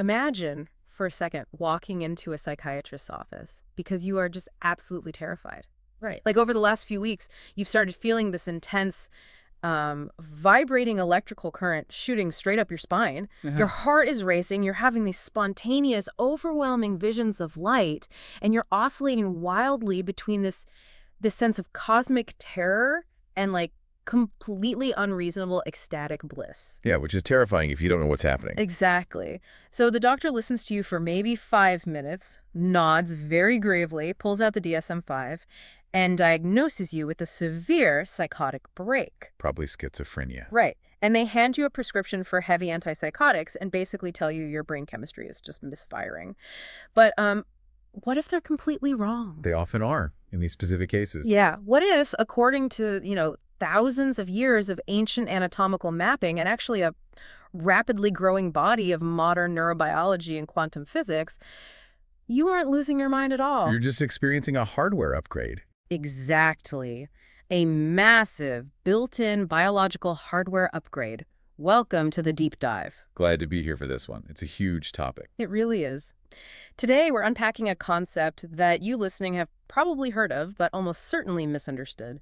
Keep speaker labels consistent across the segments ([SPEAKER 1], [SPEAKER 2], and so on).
[SPEAKER 1] Imagine for a second walking into a psychiatrist's office because you are just absolutely terrified.
[SPEAKER 2] Right.
[SPEAKER 1] Like over the last few weeks, you've started feeling this intense vibrating electrical current shooting straight up your spine. Your heart is racing. You're having these spontaneous, overwhelming visions of light, and you're oscillating wildly between this sense of cosmic terror and like completely unreasonable ecstatic bliss.
[SPEAKER 2] Yeah, which is terrifying if you don't know what's happening.
[SPEAKER 1] Exactly. So the doctor listens to you for maybe 5 minutes, nods very gravely, pulls out the DSM-5, and diagnoses you with a severe psychotic break.
[SPEAKER 2] Probably schizophrenia.
[SPEAKER 1] Right. And they hand you a prescription for heavy antipsychotics and basically tell you your brain chemistry is just misfiring. But what if they're completely wrong?
[SPEAKER 2] They often are in these specific cases.
[SPEAKER 1] Yeah. What if, according to, thousands of years of ancient anatomical mapping and actually a rapidly growing body of modern neurobiology and quantum physics, you aren't losing your mind at all?
[SPEAKER 2] You're just experiencing a hardware upgrade.
[SPEAKER 1] Exactly. A massive, built-in biological hardware upgrade. Welcome to the deep dive.
[SPEAKER 2] Glad to be here for this one. It's a huge topic.
[SPEAKER 1] It really is. Today, we're unpacking a concept that you listening have probably heard of, but almost certainly misunderstood.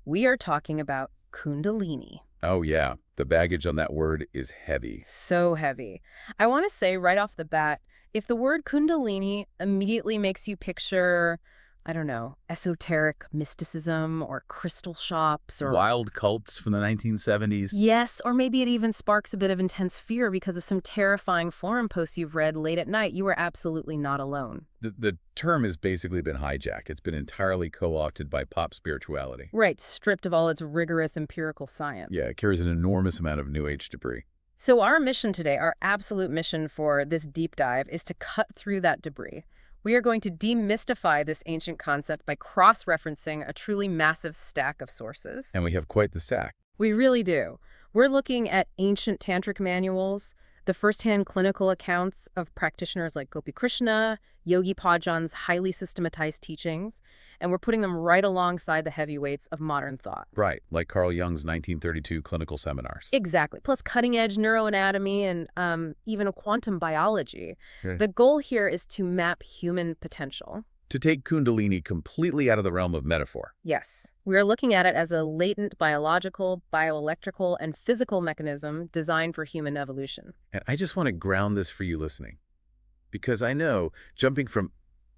[SPEAKER 1] We are talking about Kundalini.
[SPEAKER 2] Oh yeah, the baggage on that word is heavy.
[SPEAKER 1] So heavy. I want to say right off the bat, if the word Kundalini immediately makes you picture, I don't know, esoteric mysticism or crystal shops or...
[SPEAKER 2] Wild cults from the 1970s.
[SPEAKER 1] Yes, or maybe it even sparks a bit of intense fear because of some terrifying forum posts you've read late at night, you are absolutely not alone.
[SPEAKER 2] The term has basically been hijacked. It's been entirely co-opted by pop spirituality.
[SPEAKER 1] Right, stripped of all its rigorous empirical science.
[SPEAKER 2] Yeah, it carries an enormous amount of New Age debris.
[SPEAKER 1] So our mission today, our absolute mission for this deep dive, is to cut through that debris. We are going to demystify this ancient concept by cross-referencing a truly massive stack of sources.
[SPEAKER 2] And we have quite the stack.
[SPEAKER 1] We really do. We're looking at ancient tantric manuals, the first-hand clinical accounts of practitioners like Gopi Krishna, Yogi Bhajan's highly systematized teachings, and we're putting them right alongside the heavyweights of modern thought.
[SPEAKER 2] Right, like Carl Jung's 1932 clinical seminars.
[SPEAKER 1] Exactly, plus cutting-edge neuroanatomy and even a quantum biology.
[SPEAKER 2] Okay.
[SPEAKER 1] The goal here is to map human potential.
[SPEAKER 2] To take Kundalini completely out of the realm of metaphor.
[SPEAKER 1] Yes, we are looking at it as a latent biological, bioelectrical, and physical mechanism designed for human evolution.
[SPEAKER 2] And I just want to ground this for you listening. Because I know jumping from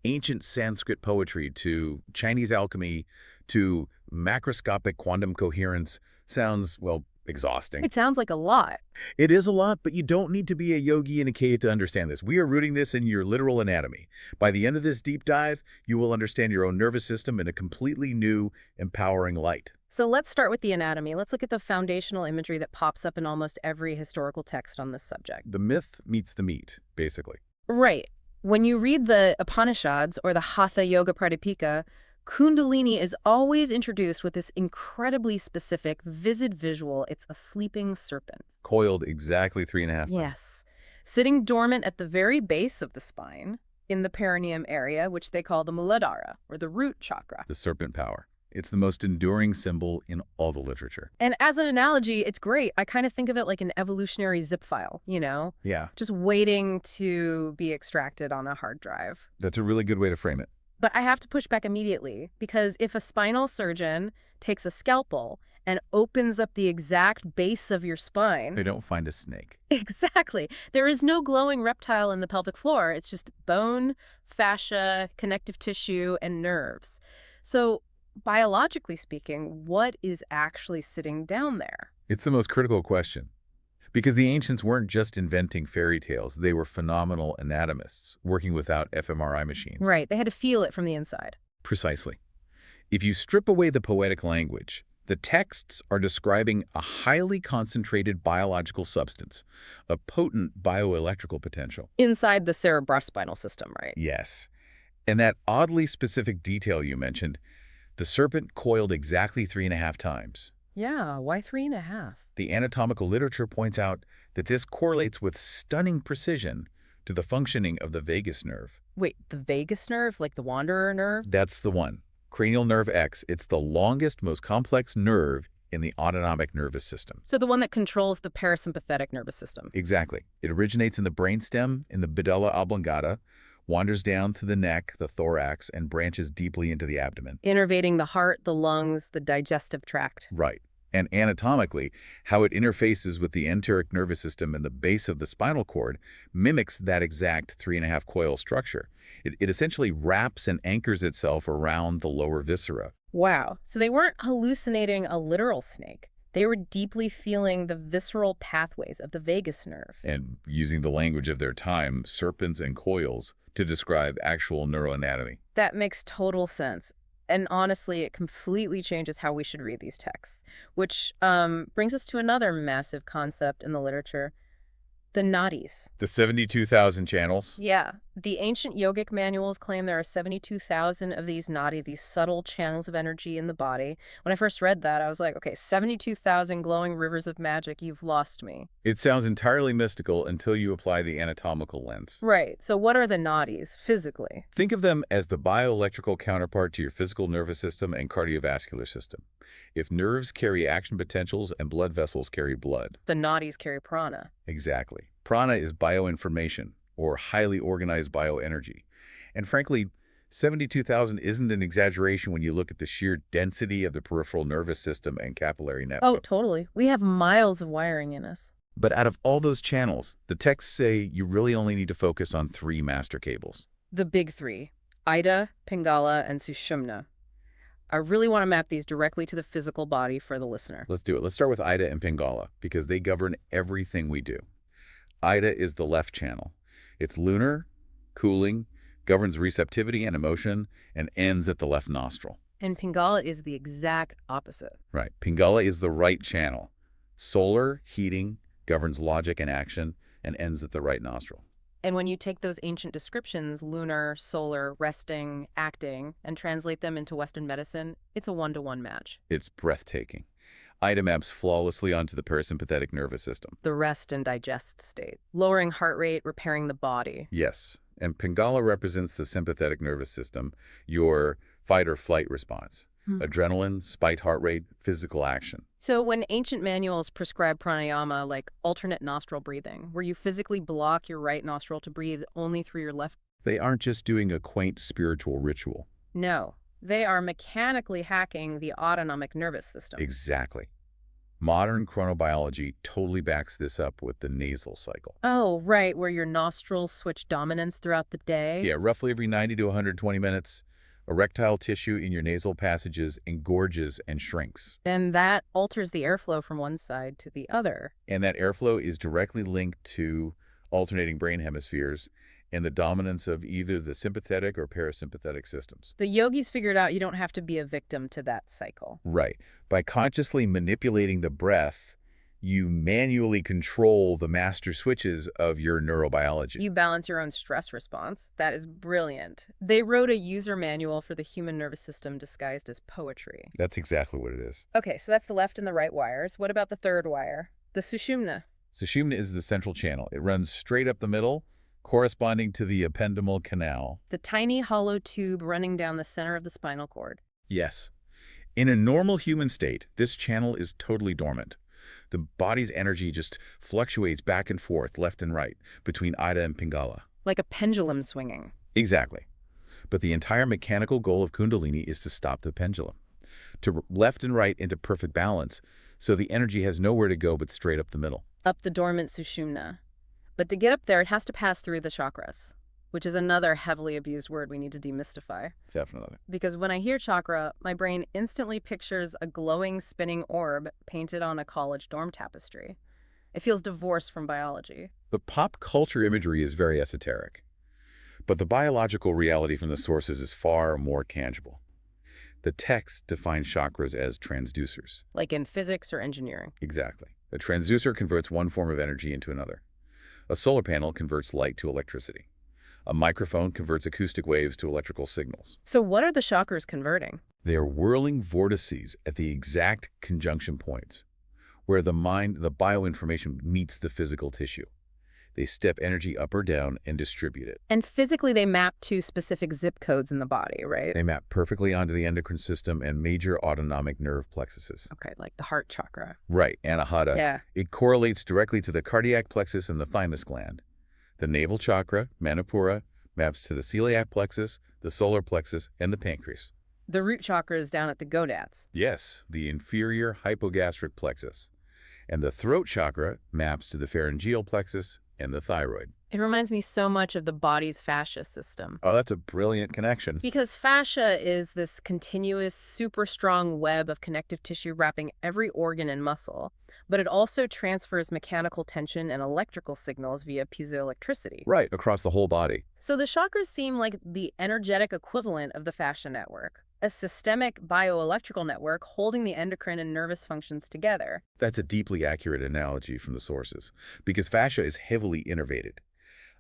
[SPEAKER 2] ancient Sanskrit poetry to Chinese alchemy to macroscopic quantum coherence sounds, well, exhausting.
[SPEAKER 1] It sounds like a lot.
[SPEAKER 2] It is a lot, but you don't need to be a yogi in a cave to understand this. We are rooting this in your literal anatomy. By the end of this deep dive, you will understand your own nervous system in a completely new, empowering light.
[SPEAKER 1] So let's start with the anatomy. Let's look at the foundational imagery that pops up in almost every historical text on this subject.
[SPEAKER 2] The myth meets the meat, basically.
[SPEAKER 1] Right. When you read the Upanishads or the Hatha Yoga Pradipika, Kundalini is always introduced with this incredibly specific, vivid visual. It's a sleeping serpent.
[SPEAKER 2] Coiled exactly 3.5 times.
[SPEAKER 1] Yes. Sitting dormant at the very base of the spine, in the perineum area, which they call the Muladhara, or the root chakra.
[SPEAKER 2] The serpent power. It's the most enduring symbol in all the literature.
[SPEAKER 1] And as an analogy, it's great. I kind of think of it like an evolutionary zip file,
[SPEAKER 2] Yeah.
[SPEAKER 1] just waiting to be extracted on a hard drive.
[SPEAKER 2] That's a really good way to frame it.
[SPEAKER 1] But I have to push back immediately because if a spinal surgeon takes a scalpel and opens up the exact base of your spine...
[SPEAKER 2] They don't find a snake.
[SPEAKER 1] Exactly. There is no glowing reptile in the pelvic floor. It's just bone, fascia, connective tissue, and nerves. So biologically speaking, what is actually sitting down there?
[SPEAKER 2] It's the most critical question. Because the ancients weren't just inventing fairy tales. They were phenomenal anatomists working without fMRI machines.
[SPEAKER 1] Right. They had to feel it from the inside.
[SPEAKER 2] Precisely. If you strip away the poetic language, the texts are describing a highly concentrated biological substance, a potent bioelectrical potential.
[SPEAKER 1] Inside the cerebrospinal system, right?
[SPEAKER 2] Yes. And that oddly specific detail you mentioned, the serpent coiled exactly 3.5 times.
[SPEAKER 1] Yeah, why 3.5?
[SPEAKER 2] The anatomical literature points out that this correlates with stunning precision to the functioning of the vagus nerve.
[SPEAKER 1] Wait, the vagus nerve, like the wanderer nerve?
[SPEAKER 2] That's the one. Cranial nerve X. It's the longest, most complex nerve in the autonomic nervous system.
[SPEAKER 1] So the one that controls the parasympathetic nervous system.
[SPEAKER 2] Exactly. It originates in the brainstem, in the medulla oblongata, wanders down through the neck, the thorax, and branches deeply into the abdomen.
[SPEAKER 1] Innervating the heart, the lungs, the digestive tract.
[SPEAKER 2] Right. And anatomically, how it interfaces with the enteric nervous system and the base of the spinal cord mimics that exact 3.5 coil structure. It essentially wraps and anchors itself around the lower viscera.
[SPEAKER 1] Wow. So they weren't hallucinating a literal snake. They were deeply feeling the visceral pathways of the vagus nerve.
[SPEAKER 2] And using the language of their time, serpents and coils, to describe actual neuroanatomy.
[SPEAKER 1] That makes total sense. And honestly, it completely changes how we should read these texts, which brings us to another massive concept in the literature, the nadis.
[SPEAKER 2] The 72,000 channels?
[SPEAKER 1] Yeah. The ancient yogic manuals claim there are 72,000 of these nadi, these subtle channels of energy in the body. When I first read that, I was like, okay, 72,000 glowing rivers of magic, you've lost me.
[SPEAKER 2] It sounds entirely mystical until you apply the anatomical lens.
[SPEAKER 1] Right. So what are the nadis physically?
[SPEAKER 2] Think of them as the bioelectrical counterpart to your physical nervous system and cardiovascular system. If nerves carry action potentials and blood vessels carry blood.
[SPEAKER 1] The nadis carry prana.
[SPEAKER 2] Exactly. Prana is bioinformation, or highly organized bioenergy. And frankly, 72,000 isn't an exaggeration when you look at the sheer density of the peripheral nervous system and capillary network.
[SPEAKER 1] Oh, totally. We have miles of wiring in us.
[SPEAKER 2] But out of all those channels, the texts say you really only need to focus on 3 master cables.
[SPEAKER 1] The big 3, Ida, Pingala, and Sushumna. I really want to map these directly to the physical body for the listener.
[SPEAKER 2] Let's do it. Let's start with Ida and Pingala, because they govern everything we do. Ida is the left channel. It's lunar, cooling, governs receptivity and emotion, and ends at the left nostril.
[SPEAKER 1] And Pingala is the exact opposite.
[SPEAKER 2] Right. Pingala is the right channel. Solar, heating, governs logic and action, and ends at the right nostril.
[SPEAKER 1] And when you take those ancient descriptions, lunar, solar, resting, acting, and translate them into Western medicine, it's a one-to-one match.
[SPEAKER 2] It's breathtaking. Ida maps flawlessly onto the parasympathetic nervous system.
[SPEAKER 1] The rest and digest state. Lowering heart rate, repairing the body.
[SPEAKER 2] Yes. And Pingala represents the sympathetic nervous system, your fight or flight response. Adrenaline, spiked heart rate, physical action.
[SPEAKER 1] So when ancient manuals prescribe pranayama, like alternate nostril breathing, where you physically block your right nostril to breathe only through your left,
[SPEAKER 2] They aren't just doing a quaint spiritual ritual.
[SPEAKER 1] no, they are mechanically hacking the autonomic nervous system.
[SPEAKER 2] Exactly. Modern chronobiology totally backs this up with the nasal cycle.
[SPEAKER 1] Oh, right, where your nostrils switch dominance throughout the day.
[SPEAKER 2] Yeah, roughly every 90 to 120 minutes, erectile tissue in your nasal passages engorges and shrinks.
[SPEAKER 1] And that alters the airflow from one side to the other.
[SPEAKER 2] And that airflow is directly linked to alternating brain hemispheres and the dominance of either the sympathetic or parasympathetic systems.
[SPEAKER 1] The yogis figured out you don't have to be a victim to that cycle.
[SPEAKER 2] Right. By consciously manipulating the breath, you manually control the master switches of your neurobiology.
[SPEAKER 1] You balance your own stress response. That is brilliant. They wrote a user manual for the human nervous system disguised as poetry.
[SPEAKER 2] That's exactly what it is.
[SPEAKER 1] Okay, so that's the left and the right wires. What about the third wire? The sushumna.
[SPEAKER 2] Sushumna is the central channel. It runs straight up the middle, corresponding to the ependymal canal.
[SPEAKER 1] The tiny hollow tube running down the center of the spinal cord.
[SPEAKER 2] Yes. In a normal human state, this channel is totally dormant. The body's energy just fluctuates back and forth, left and right, between Ida and Pingala.
[SPEAKER 1] Like a pendulum swinging.
[SPEAKER 2] Exactly. But the entire mechanical goal of Kundalini is to stop the pendulum, to left and right into perfect balance, so the energy has nowhere to go but straight up the middle.
[SPEAKER 1] Up the dormant sushumna. But to get up there, it has to pass through the chakras, which is another heavily abused word we need to demystify.
[SPEAKER 2] Definitely.
[SPEAKER 1] Because when I hear chakra, my brain instantly pictures a glowing, spinning orb painted on a college dorm tapestry. It feels divorced from biology.
[SPEAKER 2] The pop culture imagery is very esoteric, but the biological reality from the sources is far more tangible. The text defines chakras as transducers.
[SPEAKER 1] Like in physics or engineering.
[SPEAKER 2] Exactly. A transducer converts one form of energy into another. A solar panel converts light to electricity. A microphone converts acoustic waves to electrical signals.
[SPEAKER 1] So what are the chakras converting?
[SPEAKER 2] They are whirling vortices at the exact conjunction points, where the bioinformation meets the physical tissue. They step energy up or down and distribute it.
[SPEAKER 1] And physically, they map to specific zip codes in the body, right?
[SPEAKER 2] They map perfectly onto the endocrine system and major autonomic nerve plexuses.
[SPEAKER 1] Okay, like the heart chakra.
[SPEAKER 2] Right, anahata.
[SPEAKER 1] Yeah.
[SPEAKER 2] It correlates directly to the cardiac plexus and the thymus gland. The navel chakra, manipura, maps to the celiac plexus, the solar plexus, and the pancreas.
[SPEAKER 1] The root chakra is down at the gonads.
[SPEAKER 2] Yes, the inferior hypogastric plexus. And the throat chakra maps to the pharyngeal plexus and the thyroid.
[SPEAKER 1] It reminds me so much of the body's fascia system.
[SPEAKER 2] Oh, that's a brilliant connection.
[SPEAKER 1] Because fascia is this continuous, super strong web of connective tissue wrapping every organ and muscle, but it also transfers mechanical tension and electrical signals via piezoelectricity.
[SPEAKER 2] Right, across the whole body.
[SPEAKER 1] So the chakras seem like the energetic equivalent of the fascia network, a systemic bioelectrical network holding the endocrine and nervous functions together.
[SPEAKER 2] That's a deeply accurate analogy from the sources, because fascia is heavily innervated.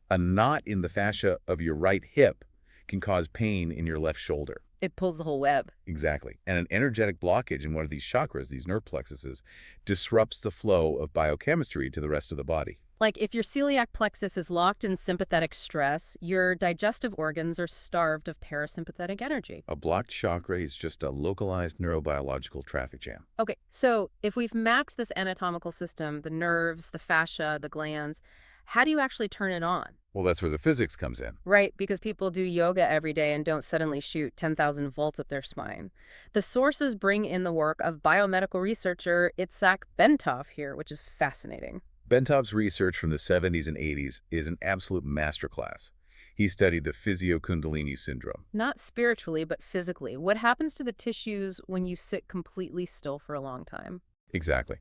[SPEAKER 2] A knot in the fascia of your right hip can cause pain in your left shoulder.
[SPEAKER 1] It pulls the whole web.
[SPEAKER 2] Exactly. And an energetic blockage in one of these chakras, these nerve plexuses, disrupts the flow of biochemistry to the rest of the body.
[SPEAKER 1] Like if your celiac plexus is locked in sympathetic stress, your digestive organs are starved of parasympathetic energy.
[SPEAKER 2] A blocked chakra is just a localized neurobiological traffic jam.
[SPEAKER 1] Okay, so if we've mapped this anatomical system, the nerves, the fascia, the glands, how do you actually turn it on?
[SPEAKER 2] Well, that's where the physics comes in.
[SPEAKER 1] Right, because people do yoga every day and don't suddenly shoot 10,000 volts up their spine. The sources bring in the work of biomedical researcher Itzhak Bentov here, which is fascinating.
[SPEAKER 2] Bentov's research from the 70s and 80s is an absolute masterclass. He studied the physio-Kundalini syndrome.
[SPEAKER 1] Not spiritually, but physically. What happens to the tissues when you sit completely still for a long time?
[SPEAKER 2] Exactly.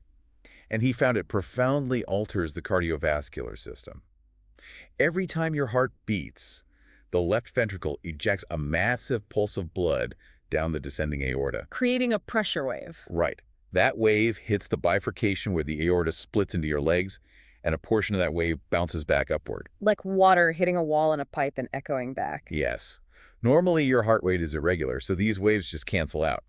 [SPEAKER 2] And he found it profoundly alters the cardiovascular system. Every time your heart beats, the left ventricle ejects a massive pulse of blood down the descending aorta.
[SPEAKER 1] Creating a pressure wave.
[SPEAKER 2] Right. That wave hits the bifurcation where the aorta splits into your legs, and a portion of that wave bounces back upward.
[SPEAKER 1] Like water hitting a wall in a pipe and echoing back.
[SPEAKER 2] Yes. Normally, your heart rate is irregular, so these waves just cancel out.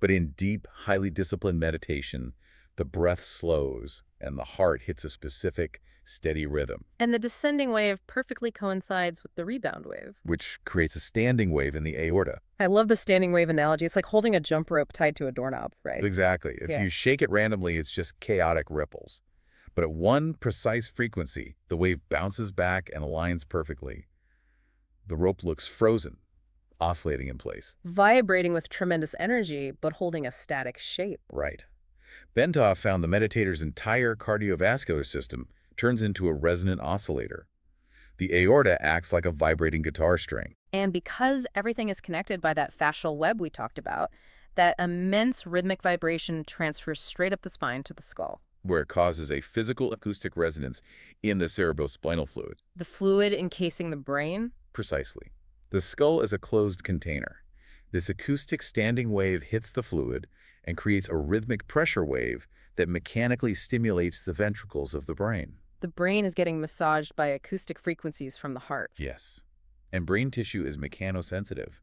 [SPEAKER 2] But in deep, highly disciplined meditation, the breath slows, and the heart hits a specific, steady rhythm.
[SPEAKER 1] And the descending wave perfectly coincides with the rebound wave.
[SPEAKER 2] Which creates a standing wave in the aorta.
[SPEAKER 1] I love the standing wave analogy. It's like holding a jump rope tied to a doorknob, right?
[SPEAKER 2] Exactly. If you shake it randomly, it's just chaotic ripples. But at one precise frequency, the wave bounces back and aligns perfectly. The rope looks frozen, oscillating in place.
[SPEAKER 1] Vibrating with tremendous energy, but holding a static shape.
[SPEAKER 2] Right. Bentov found the meditator's entire cardiovascular system turns into a resonant oscillator. The aorta acts like a vibrating guitar string.
[SPEAKER 1] And because everything is connected by that fascial web we talked about, that immense rhythmic vibration transfers straight up the spine to the skull.
[SPEAKER 2] Where it causes a physical acoustic resonance in the cerebrospinal fluid.
[SPEAKER 1] The fluid encasing the brain?
[SPEAKER 2] Precisely. The skull is a closed container. This acoustic standing wave hits the fluid and creates a rhythmic pressure wave that mechanically stimulates the ventricles of the brain.
[SPEAKER 1] The brain is getting massaged by acoustic frequencies from the heart.
[SPEAKER 2] Yes. And brain tissue is mechanosensitive.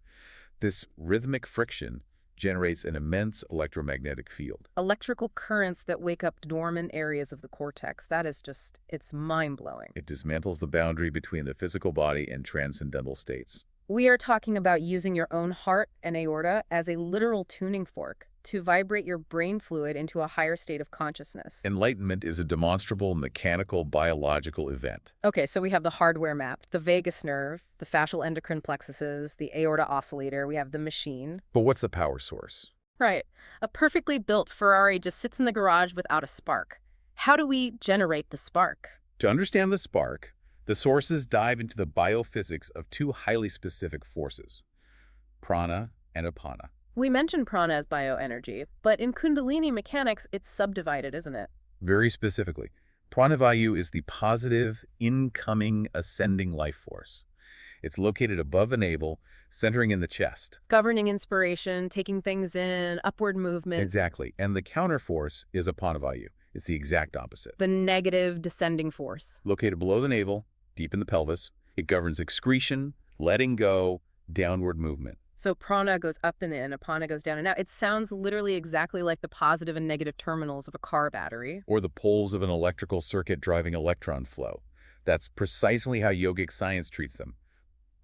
[SPEAKER 2] This rhythmic friction generates an immense electromagnetic field.
[SPEAKER 1] Electrical currents that wake up dormant areas of the cortex. That is just, it's mind-blowing.
[SPEAKER 2] It dismantles the boundary between the physical body and transcendental states.
[SPEAKER 1] We are talking about using your own heart and aorta as a literal tuning fork to vibrate your brain fluid into a higher state of consciousness.
[SPEAKER 2] Enlightenment is a demonstrable mechanical biological event.
[SPEAKER 1] Okay, so we have the hardware map, the vagus nerve, the fascial endocrine plexuses, the aorta oscillator, we have the machine.
[SPEAKER 2] But what's the power source?
[SPEAKER 1] Right. A perfectly built Ferrari just sits in the garage without a spark. How do we generate the spark?
[SPEAKER 2] To understand the spark, the sources dive into the biophysics of two highly specific forces, prana and apana.
[SPEAKER 1] We mentioned prana as bioenergy, but in Kundalini mechanics, it's subdivided, isn't it?
[SPEAKER 2] Very specifically, pranavayu is the positive, incoming, ascending life force. It's located above the navel, centering in the chest.
[SPEAKER 1] Governing inspiration, taking things in, upward movement.
[SPEAKER 2] Exactly. And the counterforce is apanavayu. It's the exact opposite.
[SPEAKER 1] The negative descending force.
[SPEAKER 2] Located below the navel, deep in the pelvis, it governs excretion, letting go, downward movement.
[SPEAKER 1] So prana goes up and in, apana goes down and out. It sounds literally exactly like the positive and negative terminals of a car battery.
[SPEAKER 2] Or the poles of an electrical circuit driving electron flow. That's precisely how yogic science treats them.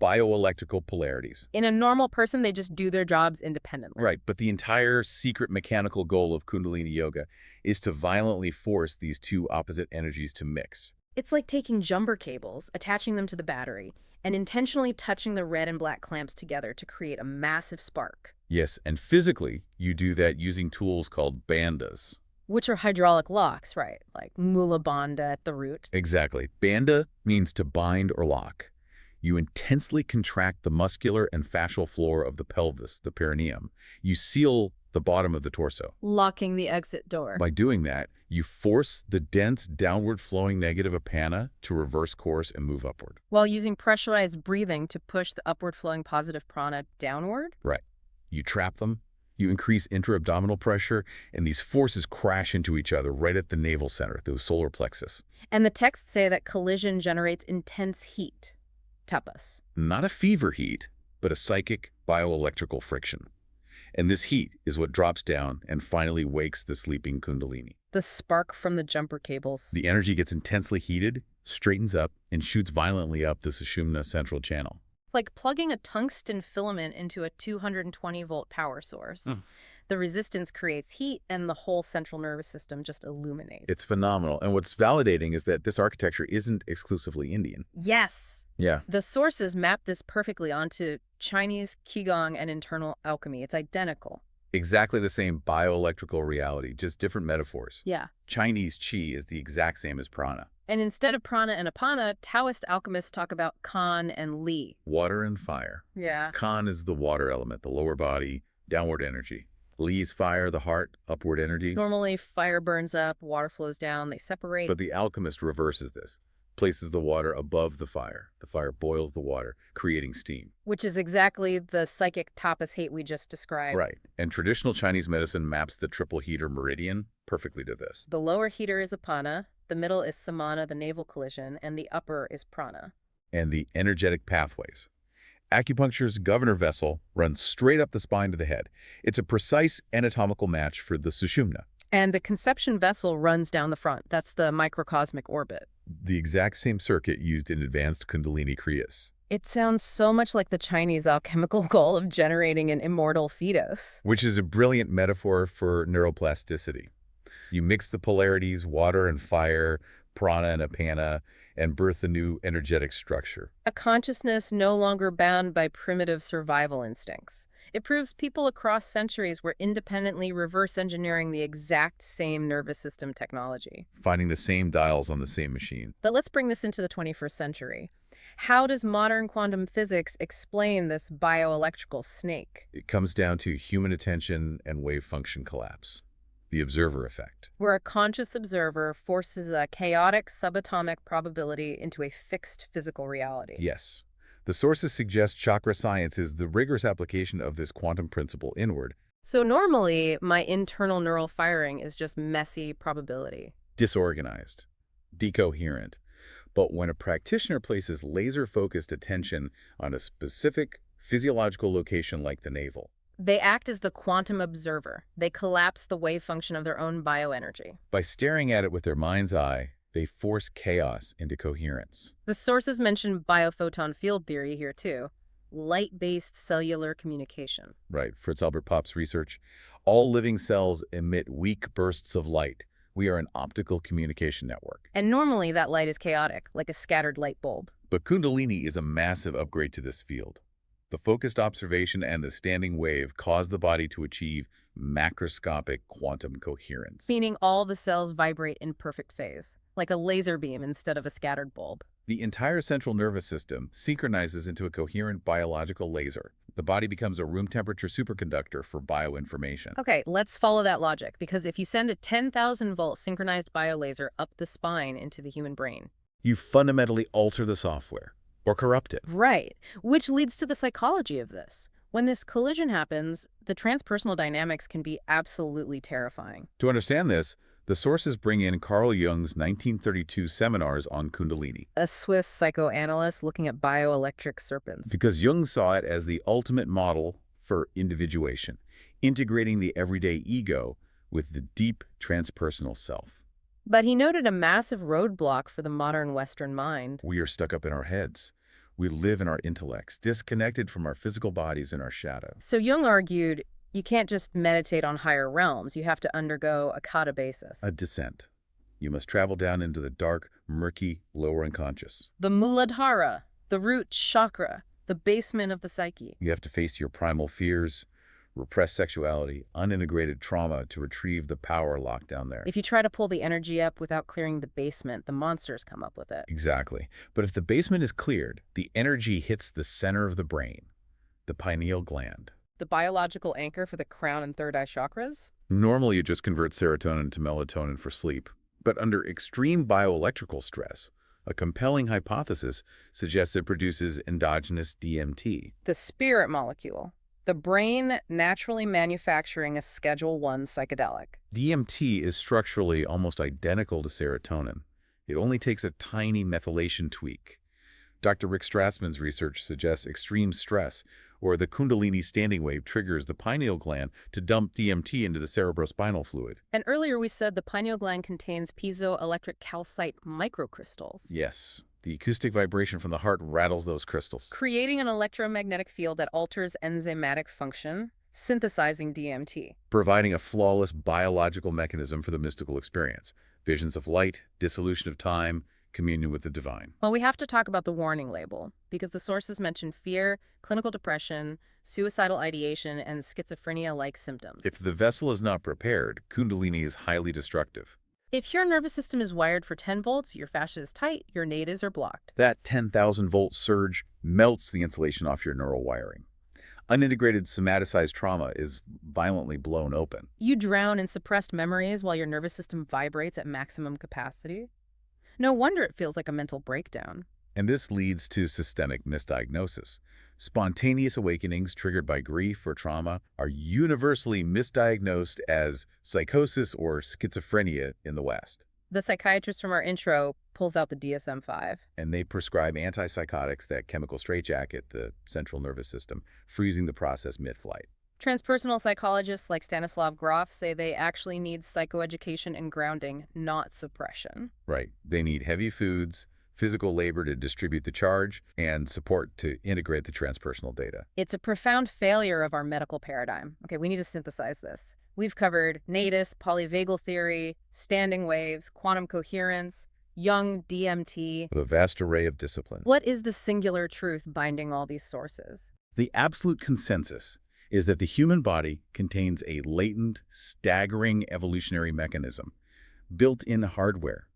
[SPEAKER 2] Bioelectrical polarities.
[SPEAKER 1] In a normal person, they just do their jobs independently.
[SPEAKER 2] Right, but the entire secret mechanical goal of Kundalini Yoga is to violently force these two opposite energies to mix.
[SPEAKER 1] It's like taking jumper cables, attaching them to the battery, and intentionally touching the red and black clamps together to create a massive spark.
[SPEAKER 2] Yes, and physically, you do that using tools called bandas.
[SPEAKER 1] Which are hydraulic locks, right? Like mula bandha at the root.
[SPEAKER 2] Exactly. Banda means to bind or lock. You intensely contract the muscular and fascial floor of the pelvis, the perineum. You seal the bottom of the torso.
[SPEAKER 1] Locking the exit door.
[SPEAKER 2] By doing that, you force the dense, downward-flowing negative apana to reverse course and move upward.
[SPEAKER 1] While using pressurized breathing to push the upward-flowing positive prana downward?
[SPEAKER 2] Right. You trap them, you increase intra-abdominal pressure, and these forces crash into each other right at the navel center, the solar plexus.
[SPEAKER 1] And the texts say that collision generates intense heat. Tapas.
[SPEAKER 2] Not a fever heat, but a psychic, bioelectrical friction. And this heat is what drops down and finally wakes the sleeping Kundalini.
[SPEAKER 1] The spark from the jumper cables.
[SPEAKER 2] The energy gets intensely heated, straightens up, and shoots violently up the Sushumna central channel.
[SPEAKER 1] Like plugging a tungsten filament into a 220-volt power source. The resistance creates heat, and the whole central nervous system just illuminates.
[SPEAKER 2] It's phenomenal. And what's validating is that this architecture isn't exclusively Indian.
[SPEAKER 1] Yes.
[SPEAKER 2] Yeah.
[SPEAKER 1] The sources map this perfectly onto Chinese Qigong and internal alchemy. It's identical.
[SPEAKER 2] Exactly the same bioelectrical reality, just different metaphors.
[SPEAKER 1] Yeah.
[SPEAKER 2] Chinese qi is the exact same as prana.
[SPEAKER 1] And instead of prana and apana, Taoist alchemists talk about kan and li.
[SPEAKER 2] Water and fire.
[SPEAKER 1] Yeah.
[SPEAKER 2] Kan is the water element, the lower body, downward energy. Li is fire, the heart, upward energy.
[SPEAKER 1] Normally, fire burns up, water flows down, they separate.
[SPEAKER 2] But the alchemist reverses this, places the water above the fire. The fire boils the water, creating steam.
[SPEAKER 1] Which is exactly the psychic tapas hate we just described.
[SPEAKER 2] Right. And traditional Chinese medicine maps the triple heater meridian perfectly to this.
[SPEAKER 1] The lower heater is apana, the middle is samana, the navel collision, and the upper is prana.
[SPEAKER 2] And the energetic pathways. Acupuncture's governor vessel runs straight up the spine to the head. It's a precise anatomical match for the Sushumna.
[SPEAKER 1] And the conception vessel runs down the front. That's the microcosmic orbit.
[SPEAKER 2] The exact same circuit used in advanced Kundalini Kriyas.
[SPEAKER 1] It sounds so much like the Chinese alchemical goal of generating an immortal fetus.
[SPEAKER 2] Which is a brilliant metaphor for neuroplasticity. You mix the polarities, water and fire, prana and apana, and birth a new energetic structure.
[SPEAKER 1] A consciousness no longer bound by primitive survival instincts. It proves people across centuries were independently reverse engineering the exact same nervous system technology.
[SPEAKER 2] Finding the same dials on the same machine.
[SPEAKER 1] But let's bring this into the 21st century. How does modern quantum physics explain this bioelectrical snake?
[SPEAKER 2] It comes down to human attention and wave function collapse. The observer effect.
[SPEAKER 1] Where a conscious observer forces a chaotic subatomic probability into a fixed physical reality.
[SPEAKER 2] Yes. The sources suggest chakra science is the rigorous application of this quantum principle inward.
[SPEAKER 1] So normally, my internal neural firing is just messy probability.
[SPEAKER 2] Disorganized. Decoherent. But when a practitioner places laser-focused attention on a specific physiological location like the navel,
[SPEAKER 1] they act as the quantum observer. They collapse the wave function of their own bioenergy.
[SPEAKER 2] by staring at it with their mind's eye, they force chaos into coherence.
[SPEAKER 1] The sources mention biophoton field theory here too. Light-based cellular communication.
[SPEAKER 2] Right, Fritz Albert Pop's research. All living cells emit weak bursts of light. We are an optical communication network.
[SPEAKER 1] And normally that light is chaotic, like a scattered light bulb.
[SPEAKER 2] But Kundalini is a massive upgrade to this field. The focused observation and the standing wave cause the body to achieve macroscopic quantum coherence.
[SPEAKER 1] Meaning all the cells vibrate in perfect phase, like a laser beam instead of a scattered bulb.
[SPEAKER 2] The entire central nervous system synchronizes into a coherent biological laser. The body becomes a room temperature superconductor for bioinformation.
[SPEAKER 1] Okay, let's follow that logic, because if you send a 10,000-volt synchronized biolaser up the spine into the human brain,
[SPEAKER 2] You fundamentally alter the software or corrupt it.
[SPEAKER 1] right, which leads to the psychology of this. When this collision happens, the transpersonal dynamics can be absolutely terrifying.
[SPEAKER 2] To understand this, the sources bring in Carl Jung's 1932 seminars on Kundalini,
[SPEAKER 1] A Swiss psychoanalyst looking at bioelectric serpents.
[SPEAKER 2] because Jung saw it as the ultimate model for individuation, integrating the everyday ego with the deep transpersonal self.
[SPEAKER 1] But he noted a massive roadblock for the modern Western mind.
[SPEAKER 2] We are stuck up in our heads. We live in our intellects, disconnected from our physical bodies and our shadow.
[SPEAKER 1] So Jung argued you can't just meditate on higher realms. You have to undergo a katabasis.
[SPEAKER 2] A descent. You must travel down into the dark, murky, lower unconscious.
[SPEAKER 1] The Muladhara, the root chakra, the basement of the psyche.
[SPEAKER 2] You have to face your primal fears, repressed sexuality, unintegrated trauma to retrieve the power locked down there.
[SPEAKER 1] If you try to pull the energy up without clearing the basement, the monsters come up with it.
[SPEAKER 2] Exactly. But if the basement is cleared, the energy hits the center of the brain, the pineal gland.
[SPEAKER 1] The biological anchor for the crown and third eye chakras?
[SPEAKER 2] Normally, it just converts serotonin to melatonin for sleep. But under extreme bioelectrical stress, a compelling hypothesis suggests it produces endogenous DMT.
[SPEAKER 1] The spirit molecule. The brain naturally manufacturing a Schedule I psychedelic.
[SPEAKER 2] DMT is structurally almost identical to serotonin. It only takes a tiny methylation tweak. Dr. Rick Strassman's research suggests extreme stress, or the Kundalini standing wave triggers the pineal gland to dump DMT into the cerebrospinal fluid.
[SPEAKER 1] And earlier we said the pineal gland contains piezoelectric calcite microcrystals.
[SPEAKER 2] Yes, the acoustic vibration from the heart rattles those crystals,
[SPEAKER 1] Creating an electromagnetic field that alters enzymatic function, synthesizing DMT.
[SPEAKER 2] providing a flawless biological mechanism for the mystical experience. Visions of light, dissolution of time, communion with the divine.
[SPEAKER 1] Well, we have to talk about the warning label, because the sources mention fear, clinical depression, suicidal ideation, and schizophrenia-like symptoms.
[SPEAKER 2] If the vessel is not prepared, Kundalini is highly destructive.
[SPEAKER 1] If your nervous system is wired for 10 volts, your fascia is tight, your nadis are blocked.
[SPEAKER 2] That 10,000-volt surge melts the insulation off your neural wiring. Unintegrated somaticized trauma is violently blown open.
[SPEAKER 1] You drown in suppressed memories while your nervous system vibrates at maximum capacity. No wonder it feels like a mental breakdown.
[SPEAKER 2] And this leads to systemic misdiagnosis. Spontaneous awakenings triggered by grief or trauma are universally misdiagnosed as psychosis or schizophrenia in the West.
[SPEAKER 1] The psychiatrist from our intro pulls out the DSM-5.
[SPEAKER 2] And they prescribe antipsychotics that chemical straitjacket the central nervous system, freezing the process mid-flight.
[SPEAKER 1] Transpersonal psychologists like Stanislav Grof say they actually need psychoeducation and grounding, not suppression.
[SPEAKER 2] Right. They need heavy foods, physical labor to distribute the charge, and support to integrate the transpersonal data.
[SPEAKER 1] It's a profound failure of our medical paradigm. Okay, we need to synthesize this. We've covered natus, polyvagal theory, standing waves, quantum coherence, Jung, DMT.
[SPEAKER 2] A vast array of disciplines.
[SPEAKER 1] What is the singular truth binding all these sources?
[SPEAKER 2] The absolute consensus is that the human body contains a latent, staggering evolutionary mechanism, built-in hardware.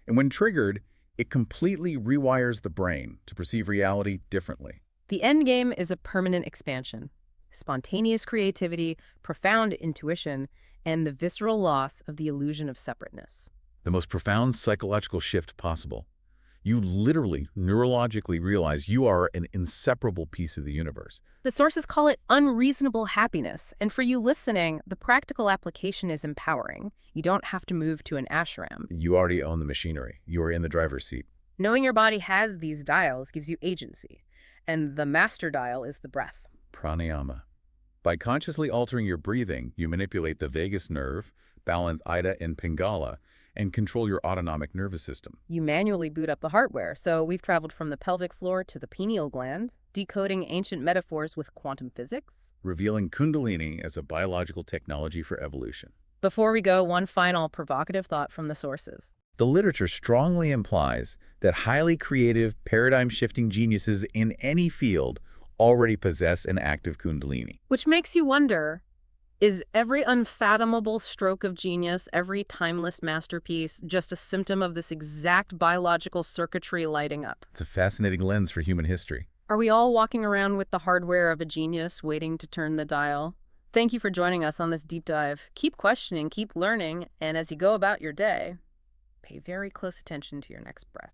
[SPEAKER 2] And when triggered, it completely rewires the brain to perceive reality differently.
[SPEAKER 1] The end game is a permanent expansion, spontaneous creativity, profound intuition, and the visceral loss of the illusion of separateness.
[SPEAKER 2] The most profound psychological shift possible. You literally, neurologically realize you are an inseparable piece of the universe.
[SPEAKER 1] The sources call it unreasonable happiness, and for you listening, the practical application is empowering. You don't have to move to an ashram.
[SPEAKER 2] You already own the machinery. You are in the driver's seat.
[SPEAKER 1] Knowing your body has these dials gives you agency, and the master dial is the breath.
[SPEAKER 2] Pranayama. By consciously altering your breathing, you manipulate the vagus nerve, balance Ida and Pingala, and control your autonomic nervous system.
[SPEAKER 1] You manually boot up the hardware, so we've traveled from the pelvic floor to the pineal gland, decoding ancient metaphors with quantum physics.
[SPEAKER 2] Revealing Kundalini as a biological technology for evolution.
[SPEAKER 1] Before we go, one final provocative thought from the sources.
[SPEAKER 2] The literature strongly implies that highly creative, paradigm-shifting geniuses in any field already possess an active Kundalini.
[SPEAKER 1] Which makes you wonder, is every unfathomable stroke of genius, every timeless masterpiece, just a symptom of this exact biological circuitry lighting up?
[SPEAKER 2] It's a fascinating lens for human history.
[SPEAKER 1] Are we all walking around with the hardware of a genius waiting to turn the dial? Thank you for joining us on this deep dive. Keep questioning, keep learning, and as you go about your day, pay very close attention to your next breath.